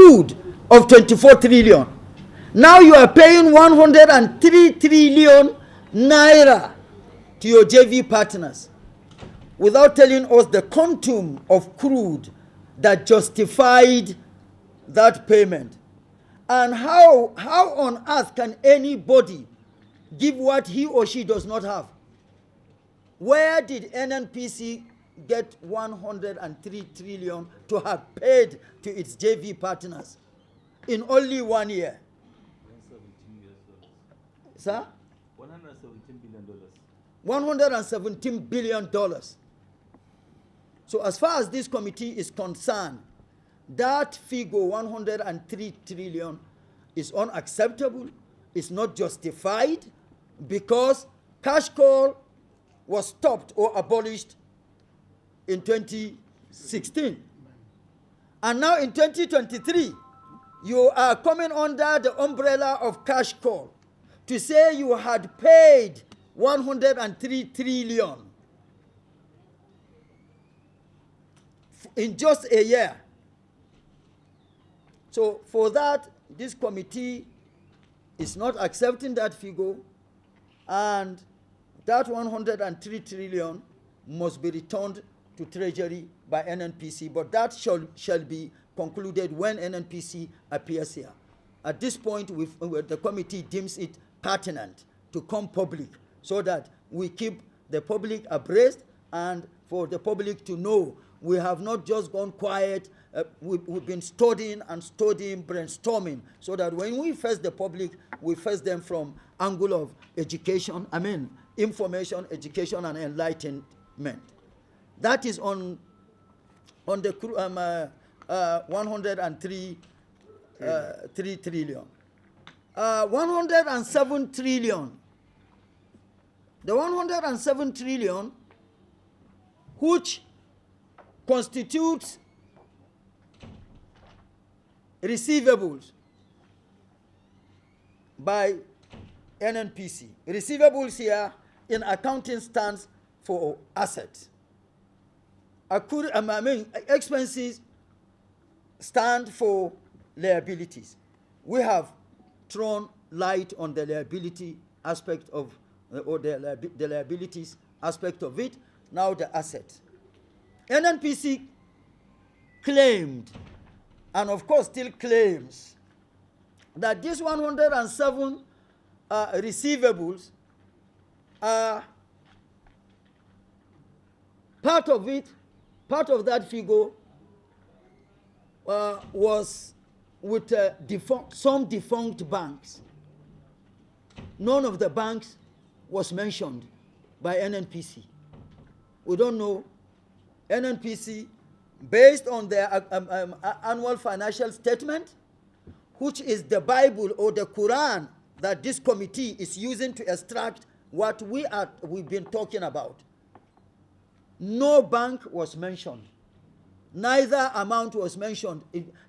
crude of 24 trillion. Now you are paying 103 trillion naira to your JV partners without telling us the quantum of crude that justified that payment. And how on earth can anybody give what he or she does not have? Where did Nnpc get 103 trillion to have paid to its JV partners in only 1 year? Sir? $117 $117 billion. billion. So as far as this committee is concerned, that figure 103 trillion is unacceptable, it's not justified, because cash call was stopped or abolished in 2016. And now in 2023, you are coming under the umbrella of cash call to say you had paid 103 trillion in just a year. So for that, this committee is not accepting that figure, and that 103 trillion must be returned to Treasury by Nnpc, but that shall be concluded when Nnpc appears here. At this point, the committee deems it pertinent to come public so that we keep the public abreast and for the public to know we have not just gone quiet. We've been studying, brainstorming, so that when we face the public, we face them from angle of education, information, education, and enlightenment. That is on the 103 3 trillion. 107 trillion. The 107 trillion, which constitutes receivables by Nnpc. Receivables here in accounting stands for assets. Expenses stand for liabilities. We have thrown light on the liability aspect of, or the liabilities aspect of it. Now the assets. Nnpc claimed, and of course still claims, that these 107 receivables are part of it. Part of that figure was with some defunct banks. None of the banks was mentioned by Nnpc. We don't know. Nnpc, based on their annual financial statement, which is the Bible or the Quran that this committee is using to extract what we've been talking about, no bank was mentioned. Neither amount was mentioned.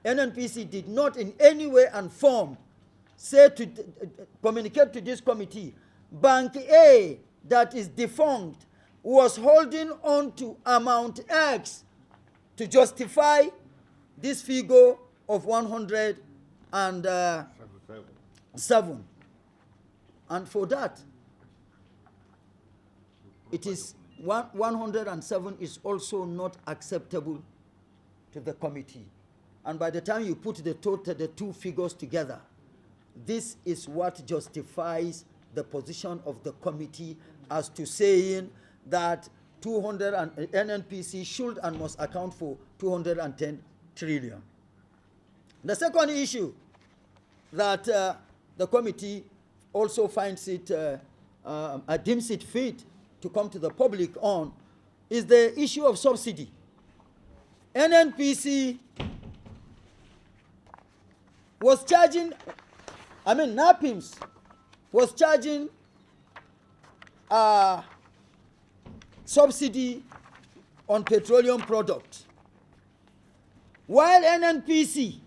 Nnpc did not in any way and form communicate to this committee, Bank A that is defunct was holding on to amount X to justify this figure of 107. And for that, it is 107 is also not acceptable to the committee. And by the time you put the two figures together, this is what justifies the position of the committee as to saying that Nnpc should and must account for 210 trillion. The second issue that the committee also finds it, deems it fit to come to the public on is the issue of subsidy. Nnpc was charging, NAPIMS was charging subsidy on petroleum products, while NAPIMS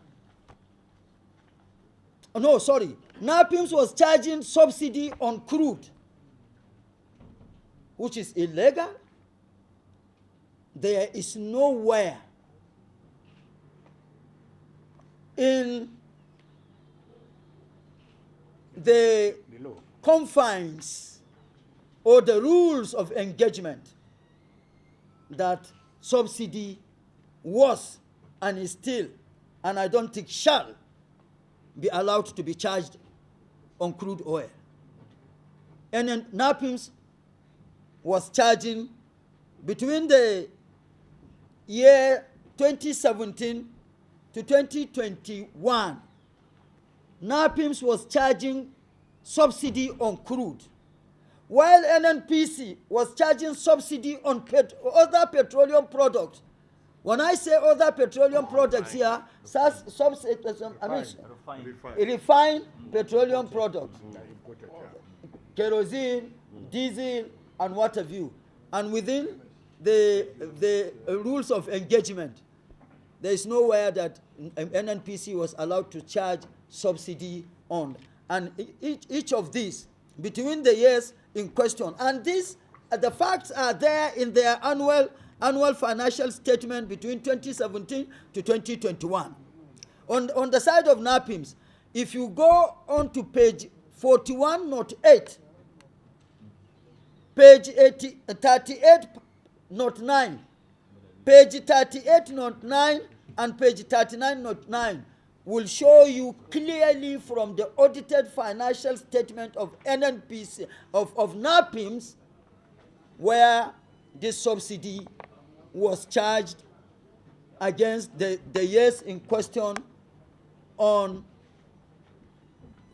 was charging subsidy on crude, which is illegal. There is nowhere in the confines or the rules of engagement that subsidy was and is still, and I don't think shall, be allowed to be charged on crude oil. And then NAPIMS was charging between the year 2017 to 2021. NAPIMS was charging subsidy on crude, while Nnpcl was charging subsidy on other petroleum products. When I say other petroleum products here, refined petroleum products, kerosene, diesel, and what have you. And within the rules of engagement, there is nowhere that Nnpcl was allowed to charge subsidy on. And each of these, between the years in question, and these, the facts are there in their annual financial statement between 2017 to 2021. On the side of NAPIMS, if you go on to page 41, note 8, page 38, note 9, page 38, note 9, and page 39, note 9, will show you clearly from the audited financial statement of Nnpcl, of NAPIMS, where this subsidy was charged against the years in question on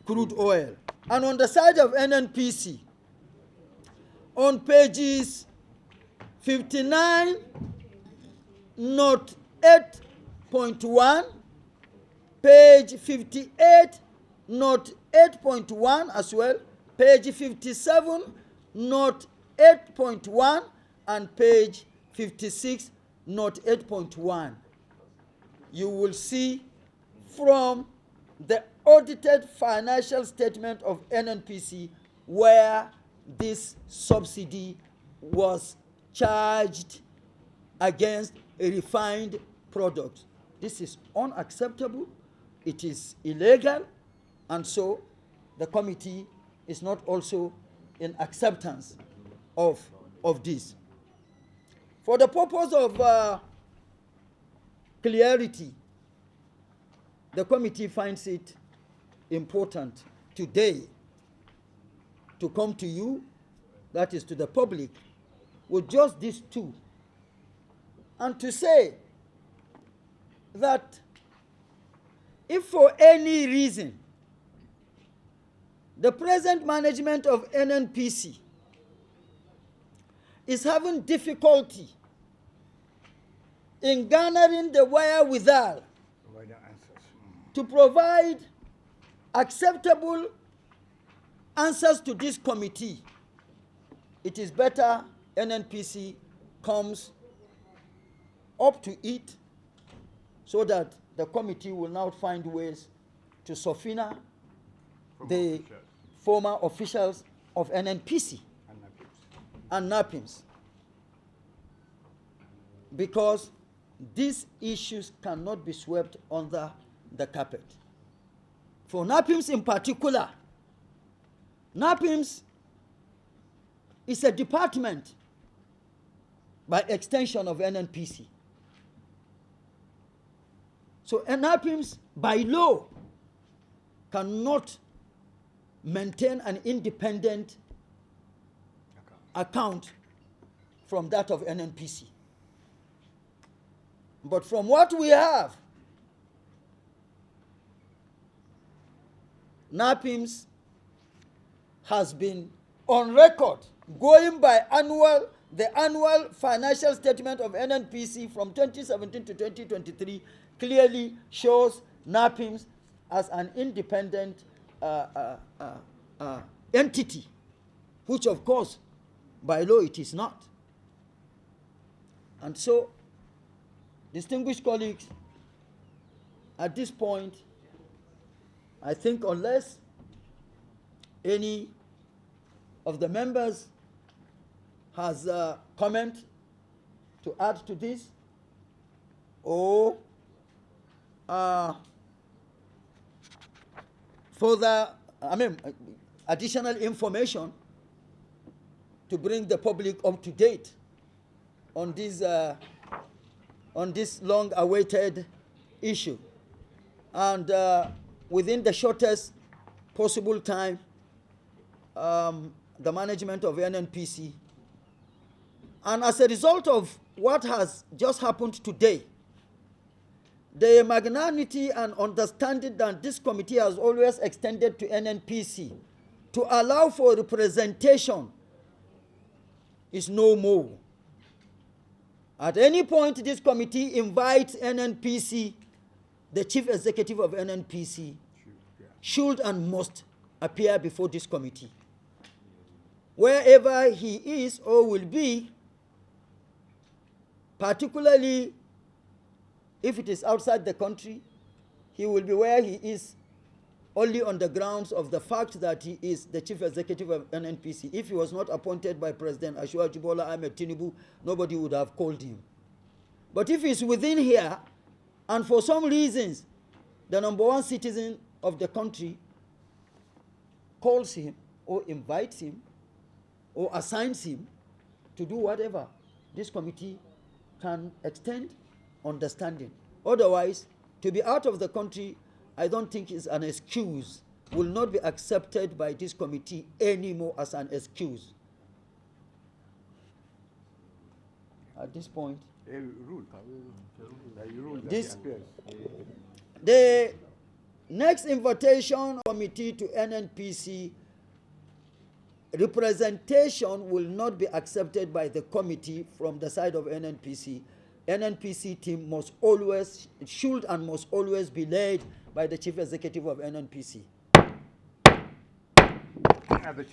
crude oil. And on the side of Nnpcl, on pages 59, note 8.1, page 58, note 8.1 as well, page 57, note 8.1, and page 56, note 8.1. You will see from the audited financial statement of Nnpcl where this subsidy was charged against a refined product. This is unacceptable, it is illegal, and so the committee is not also in acceptance of this. For the purpose of clarity, the committee finds it important today to come to you, that is to the public, with just these two, and to say that if for any reason the present management of Nnpcl is having difficulty in garnering the wherewithal to provide acceptable answers to this committee, it is better Nnpcl comes up to it so that the committee will now find ways to subpoena the former officials of Nnpcl and NAPIMS, because these issues cannot be swept under the carpet. For NAPIMS in particular, NAPIMS is a department by extension of Nnpcl. So NAPIMS by law cannot maintain an independent account from that of Nnpcl. But from what we have, NAPIMS has been on record, going by the annual financial statement of Nnpcl from 2017 to 2023 clearly shows NAPIMS as an independent entity, which of course by law it is not. And so, distinguished colleagues, at this point, I think unless any of the members has a comment to add to this, or further, additional information to bring the public up to date on this long-awaited issue. And within the shortest possible time, the management of Nnpc, and as a result of what has just happened today, the magnanimity and understanding that this committee has always extended to Nnpc to allow for representation is no more. At any point, this committee invites Nnpc, the chief executive of Nnpc, should and must appear before this committee. Wherever he is or will be, particularly if it is outside the country, he will be where he is only on the grounds of the fact that he is the chief executive of Nnpc. If he was not appointed by President Asiwaju Bola Ahmed Tinubu, nobody would have called him. But if he's within here, and for some reasons, the #1 citizen of the country calls him or invites him or assigns him to do whatever, this committee can extend understanding. Otherwise, to be out of the country, I don't think is an excuse, will not be accepted by this committee anymore as an excuse. At this point, the next invitation committee to Nnpc representation will not be accepted by the committee from the side of Nnpc. Nnpc team must always, should and must always be led by the chief executive of Nnpc.